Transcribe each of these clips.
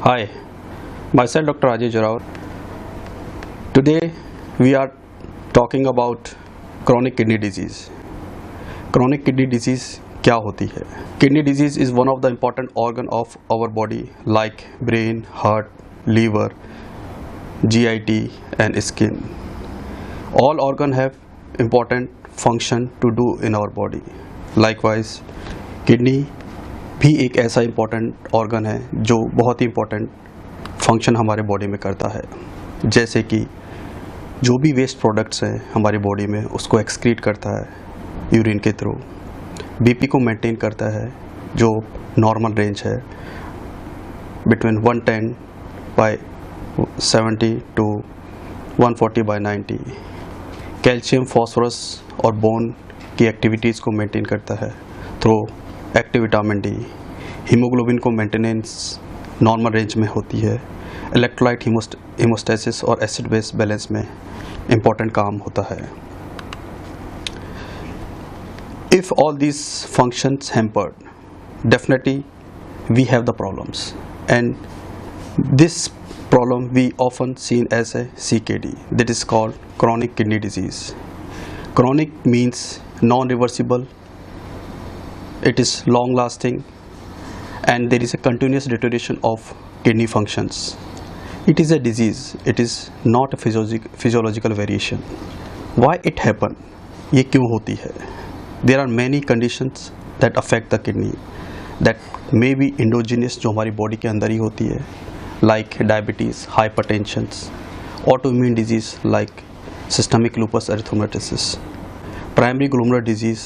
Hi, myself Dr. Rajesh Jorawat. Today we are talking about chronic kidney disease. Chronic kidney disease क्या होती है? Kidney disease is one of the important organ of our body like brain, heart, liver, GIT and skin. All organ have important function to do in our body. Likewise, kidney भी एक ऐसा important organ है जो बहुत ही important function हमारे body में करता है, जैसे कि जो भी वेस्ट प्रोडक्ट्स हैं हमारी बॉडी में उसको एक्सक्रीट करता है यूरिन के थ्रू, बीपी को मेंटेन करता है जो नॉर्मल रेंज है बिटवीन 110/70 टू 140/90, कैल्शियम, फॉस्फोरस और बोन की एक्टिविटीज़ को मेंटेन करता है through active vitamin D, haemoglobin को मेंटेनेंस नॉर्मल रेंज में होती है, इलेक्ट्रोलाइट हीमोस्टेसिस और एसिड बेस बैलेंस में इम्पॉर्टेंट काम होता है. If all these functions hampered, definitely we have the problems, and this problem we often seen as a CKD, that is called chronic kidney disease. Chronic means non-reversible, it is long lasting, and there is a continuous deterioration of kidney functions. It is a disease, it is not a physiological variation. Why it happen? ये क्यों होती है? There are many conditions that affect the kidney that may be endogenous, जो हमारी body के अंदर ही होती है, like diabetes, hypertension, autoimmune disease like systemic lupus erythematosus. Primary glomerular disease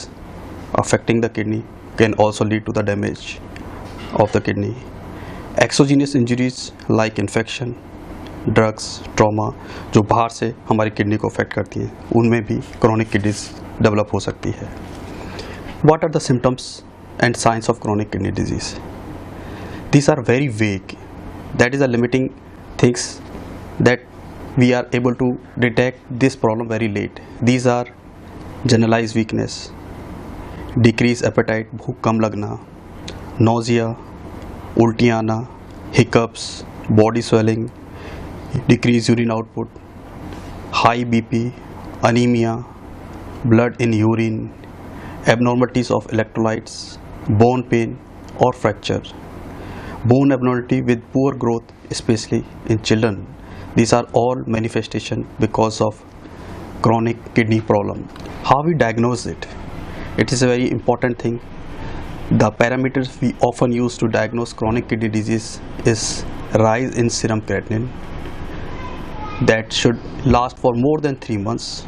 affecting the kidney can also lead to the damage of the kidney. Exogenous injuries like infection, drugs, trauma जो बाहर से हमारी kidney को affect करती हैं, उनमें भी chronic kidney develop हो सकती है. What are the symptoms and signs of chronic kidney disease? These are very vague. That is the limiting things that we are able to detect this problem very late. These are generalized weakness, decreased appetite, भूख कम लगना, nausea, उल्टियाँ आना, hiccups, body swelling, decreased urine output, high BP, anemia, blood in urine, abnormalities of electrolytes, bone pain or fracture, bone abnormality with poor growth, especially in children. These are all manifestations because of chronic kidney problem. How we diagnose it? It is a very important thing. The parameters we often use to diagnose chronic kidney disease is rise in serum creatinine that should last for more than 3 months,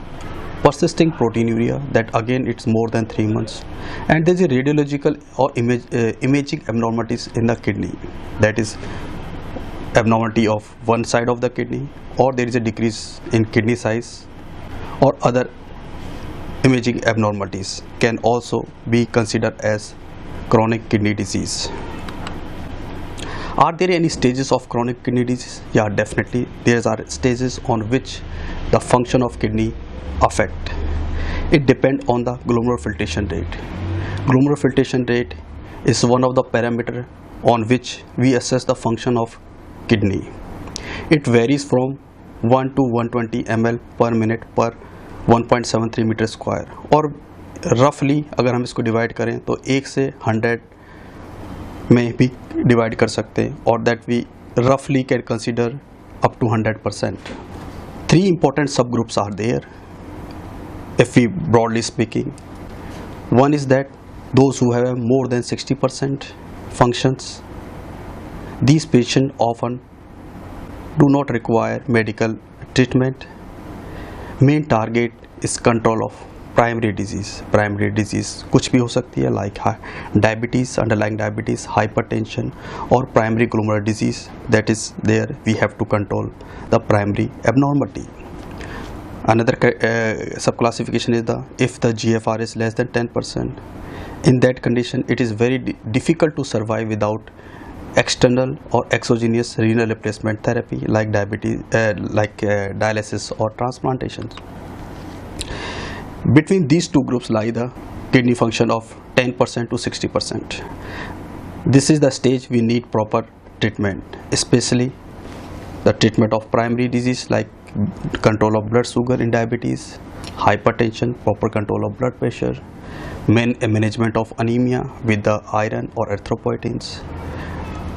persisting proteinuria that again it's more than 3 months, and there is a radiological or imaging abnormalities in the kidney, that is abnormality of one side of the kidney, or there is a decrease in kidney size, or other imaging abnormalities can also be considered as chronic kidney disease. Are there any stages of chronic kidney disease? Yeah, definitely. There are stages on which the function of kidney affect. It depends on the glomerular filtration rate. Glomerular filtration rate is one of the parameters on which we assess the function of kidney. It varies from 1 to 120 ml per minute per 1.73 metre square, और रफली अगर हम इसको divide करें तो 1 से 100 में भी डिवाइड कर सकते हैं, और दैट वी रफली can consider up to 100%. 3 important subgroups are there if we broadly speaking. One is that those who have more than 60% functions. These patients often do not require medical treatment. Main target is control of primary disease कुछ भी हो सकती है, like diabetes, underlying diabetes, hypertension और primary glomerular disease, that is there we have to control the primary abnormality. Another subclassification is if the GFR is less than 10%. In that condition, it is very difficult to survive without external or exogenous renal replacement therapy like dialysis or transplantation. Between these two groups lie the kidney function of 10% to 60%. This is the stage we need proper treatment, especially the treatment of primary disease like control of blood sugar in diabetes, hypertension, proper control of blood pressure, management of anemia with the iron or erythropoietins,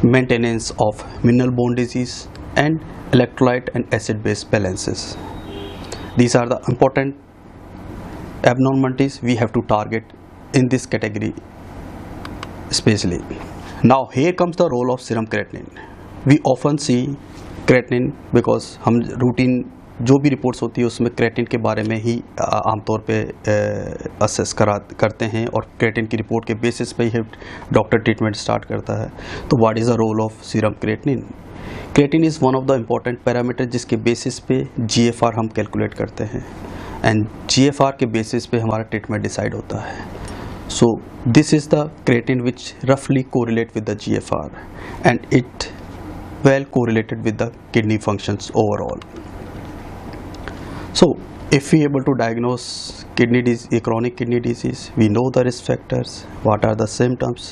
maintenance of mineral bone disease, and electrolyte and acid base balances. These are the important abnormalities we have to target in this category especially. Now here comes the role of serum creatinine. We often see creatinine because हम routine जो भी reports होती है उसमें creatine के बारे में ही आमतौर पे असेस करते हैं और क्रेटिन की रिपोर्ट के बेसिस पे ही डॉक्टर ट्रीटमेंट स्टार्ट करता है. तो what is the role of serum creatinine? Creatine is one of the important parameter जिसके बेसिस पे GFR हम कैलकुलेट करते हैं एंड GFR के बेसिस पे हमारा ट्रीटमेंट डिसाइड होता है. So this is the creatinine which रफली correlate with the GFR and it well correlated with the kidney functions overall. So if we able to diagnose chronic kidney disease, we know the risk factors, what are the symptoms,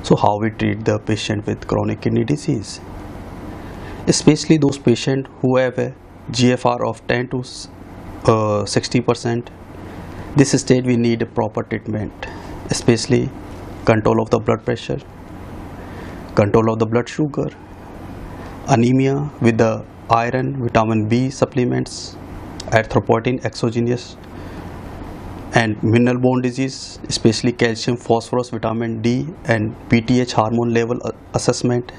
so how we treat the patient with chronic kidney disease, especially those patients who have a GFR of 10 to 60%. This stage we need a proper treatment, especially control of the blood pressure, control of the blood sugar, anemia with the iron, vitamin B supplements, erythropoietin exogenous, and mineral bone disease, especially calcium, phosphorus, vitamin D, and PTH hormone level assessment.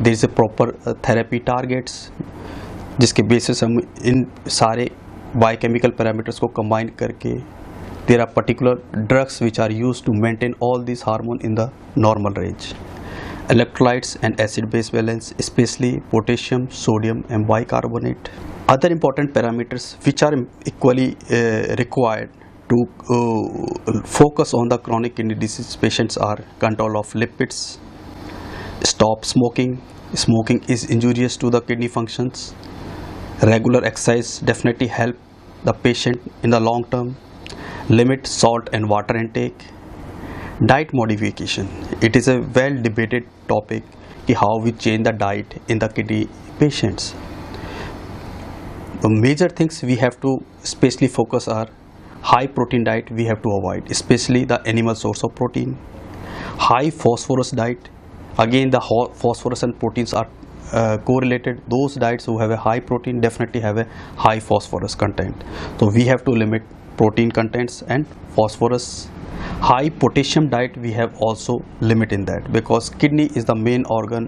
There is a proper therapy targets जिसके basis हम इन सारे biochemical parameters को combine करके there are particular drugs which are used to maintain all these hormone in the normal range. Electrolytes and acid base balance, especially potassium, sodium and bicarbonate. Other important parameters which are equally required to focus on the chronic kidney disease patients are control of lipids, stop smoking. Smoking is injurious to the kidney functions. Regular exercise definitely help the patient in the long term. Limit salt and water intake. Diet modification, it is a well debated topic कि how we change the diet in the kidney patients. The major things we have to especially focus are high protein diet we have to avoid, especially the animal source of protein. High phosphorus diet, again the phosphorus and proteins are correlated. Those diets who have a high protein definitely have a high phosphorus content. So we have to limit protein contents and phosphorus. High potassium diet we have also limit in that because kidney is the main organ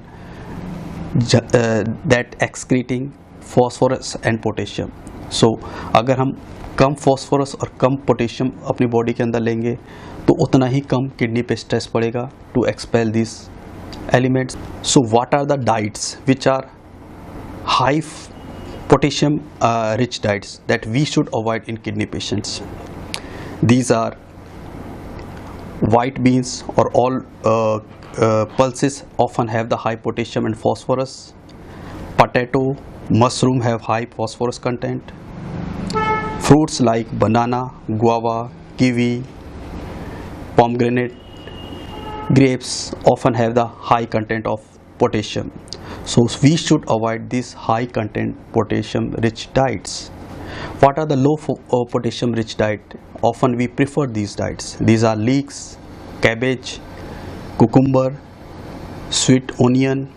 that excreting phosphorus and potassium. So अगर हम कम phosphorus और कम potassium अपनी body के अंदर लेंगे तो उतना ही कम kidney पे stress पड़ेगा to expel these elements. So what are the diets which are high potassium rich diets that we should avoid in kidney patients? These are white beans or all pulses often have the high potassium and phosphorus. Potato, mushroom have high phosphorus content. Fruits like banana, guava, kiwi, pomegranate, grapes often have the high content of potassium. So we should avoid these high content potassium rich diets. What are the low potassium rich diet? Often we prefer these diets. These are leeks, cabbage, cucumber, sweet onion,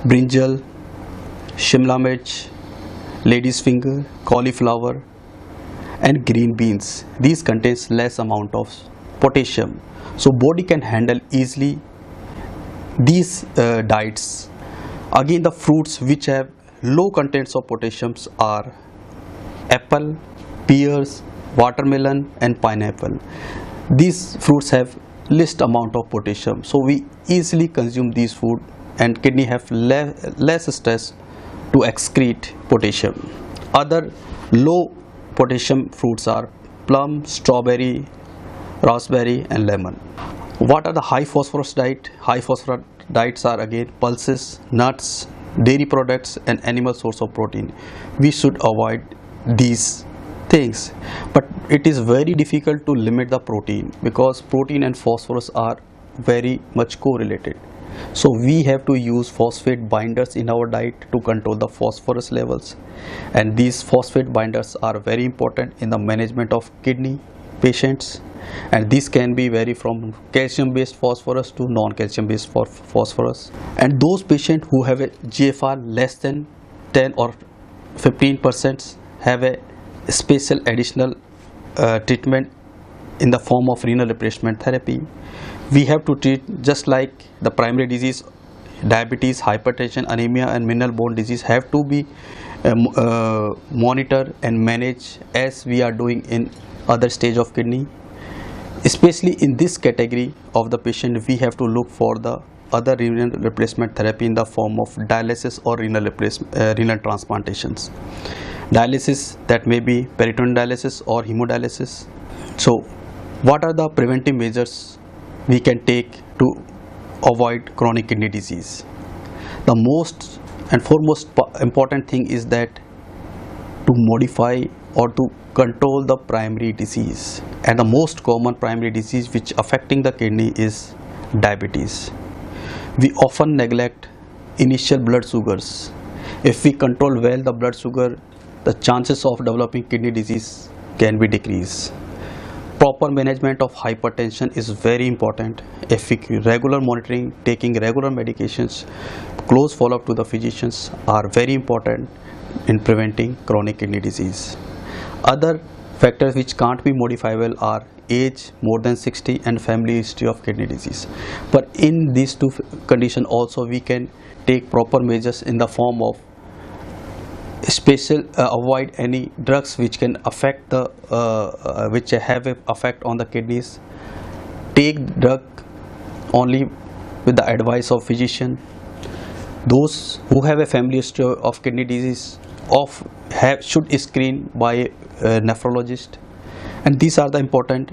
brinjal, shimla mirch, lady's finger, cauliflower and green beans. These contains less amount of potassium. So body can handle easily these diets. Again the fruits which have low contents of potassium are apple, pears, watermelon and pineapple. These fruits have least amount of potassium, so we easily consume these food and kidney have less stress to excrete potassium. Other low potassium fruits are plum, strawberry, raspberry and lemon. What are the high phosphorus diet? High phosphorus diets are again pulses, nuts, dairy products and animal source of protein. We should avoid these things, but it is very difficult to limit the protein because protein and phosphorus are very much correlated. So we have to use phosphate binders in our diet to control the phosphorus levels, and these phosphate binders are very important in the management of kidney patients, and this can be vary from calcium based phosphorus to non-calcium based phosphorus. And those patients who have a GFR less than 10 or 15% have a special additional treatment in the form of renal replacement therapy. We have to treat just like the primary disease, diabetes, hypertension, anemia and mineral bone disease have to be monitored and managed as we are doing in other stage of kidney. Especially in this category of the patient, we have to look for the other renal replacement therapy in the form of dialysis or renal transplantations. Dialysis, that may be peritoneal dialysis or hemodialysis. So what are the preventive measures we can take to avoid chronic kidney disease? The most and foremost important thing is that to modify or to control the primary disease, and the most common primary disease which affecting the kidney is diabetes. We often neglect initial blood sugars. If we control well the blood sugar, the chances of developing kidney disease can be decreased. Proper management of hypertension is very important. If we regular monitoring, taking regular medications, close follow-up to the physicians are very important in preventing chronic kidney disease. Other factors which can't be modifiable are age more than 60 and family history of kidney disease. But in these two conditions also we can take proper measures in the form of avoid any drugs which can affect the which have an effect on the kidneys. Take drug only with the advice of physician. Those who have a family history of kidney disease should screen by a nephrologist, and these are the important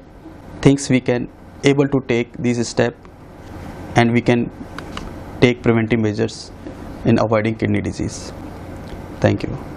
things we can able to take these steps, and we can take preventive measures in avoiding kidney disease. Thank you.